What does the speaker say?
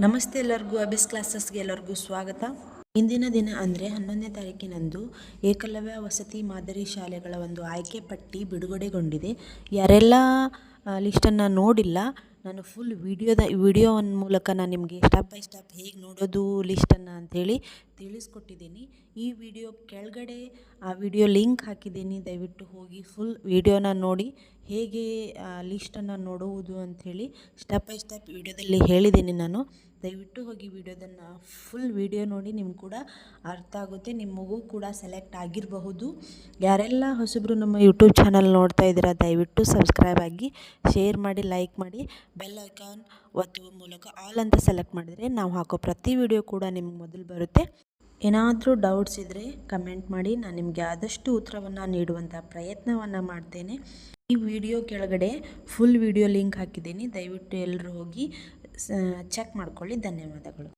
ನಮಸ್ತೆ ಎಲ್ಲರಿಗೂ ಅಬಿಸ್ ಕ್ಲಾಸಸ್ಗೆ ಎಲ್ಲರಿಗೂ ಸ್ವಾಗತ. ಇಂದಿನ ದಿನ ಅಂದರೆ 11ನೇ ತಾರೀಕಿನಂದು ಏಕಲವ್ಯ ವಸತಿ ಮಾದರಿ ಶಾಲೆಗಳ ಒಂದು ಆಯ್ಕೆ ಪಟ್ಟಿ ಬಿಡುಗಡೆಗೊಂಡಿದೆ. ಯಾರೆಲ್ಲ ಲಿಸ್ಟನ್ನು ನೋಡಿಲ್ಲ, ನಾನು ಫುಲ್ ವಿಡಿಯೋವನ್ನ ಮೂಲಕ ನಾನು ನಿಮಗೆ ಸ್ಟೆಪ್ ಬೈ ಸ್ಟೆಪ್ ಹೇಗೆ ನೋಡೋದು ಲಿಸ್ಟನ್ನು ಅಂಥೇಳಿ ತಿಳಿಸ್ಕೊಟ್ಟಿದ್ದೀನಿ. ಈ ವಿಡಿಯೋ ಕೆಳಗಡೆ ಆ ವಿಡಿಯೋ ಲಿಂಕ್ ಹಾಕಿದ್ದೀನಿ, ದಯವಿಟ್ಟು ಹೋಗಿ ಫುಲ್ ವಿಡಿಯೋನ ನೋಡಿ ಹೇಗೆ ಲಿಸ್ಟನ್ನು ನೋಡುವುದು ಅಂಥೇಳಿ ಸ್ಟೆಪ್ ಬೈ ಸ್ಟೆಪ್ ವಿಡಿಯೋದಲ್ಲಿ ಹೇಳಿದ್ದೀನಿ ನಾನು. ದಯವಿಟ್ಟು ಹೋಗಿ ವಿಡಿಯೋದನ್ನು ಫುಲ್ ವಿಡಿಯೋ ನೋಡಿ, ನಿಮ್ಗೆ ಕೂಡ ಅರ್ಥ ಆಗುತ್ತೆ, ನಿಮ್ಮ ಮಗು ಕೂಡ ಸೆಲೆಕ್ಟ್ ಆಗಿರಬಹುದು. ಯಾರೆಲ್ಲ ಹೊಸಬ್ರು ನಮ್ಮ ಯೂಟ್ಯೂಬ್ ಚಾನಲ್ ನೋಡ್ತಾ ಇದ್ದೀರಾ, ದಯವಿಟ್ಟು ಸಬ್ಸ್ಕ್ರೈಬ್ ಆಗಿ, ಶೇರ್ ಮಾಡಿ, ಲೈಕ್ ಮಾಡಿ, ಬೆಲ್ ಐಕಾನ್ ಒತ್ತುವ ಮೂಲಕ ಆಲ್ ಅಂತ ಸೆಲೆಕ್ಟ್ ಮಾಡಿದರೆ ನಾವು ಹಾಕೋ ಪ್ರತಿ ವಿಡಿಯೋ ಕೂಡ ನಿಮ್ಗೆ ಮೊದಲು ಬರುತ್ತೆ. ಏನಾದರೂ ಡೌಟ್ಸ್ ಇದ್ದರೆ ಕಮೆಂಟ್ ಮಾಡಿ, ನಾನು ನಿಮಗೆ ಆದಷ್ಟು ಉತ್ತರವನ್ನು ನೀಡುವಂಥ ಪ್ರಯತ್ನವನ್ನು ಮಾಡ್ತೇನೆ. ಈ ವಿಡಿಯೋ ಕೆಳಗಡೆ ಫುಲ್ ವಿಡಿಯೋ ಲಿಂಕ್ ಹಾಕಿದ್ದೀನಿ, ದಯವಿಟ್ಟು ಎಲ್ಲರೂ ಹೋಗಿ ಚೆಕ್ ಮಾಡ್ಕೊಳ್ಳಿ. ಧನ್ಯವಾದಗಳು.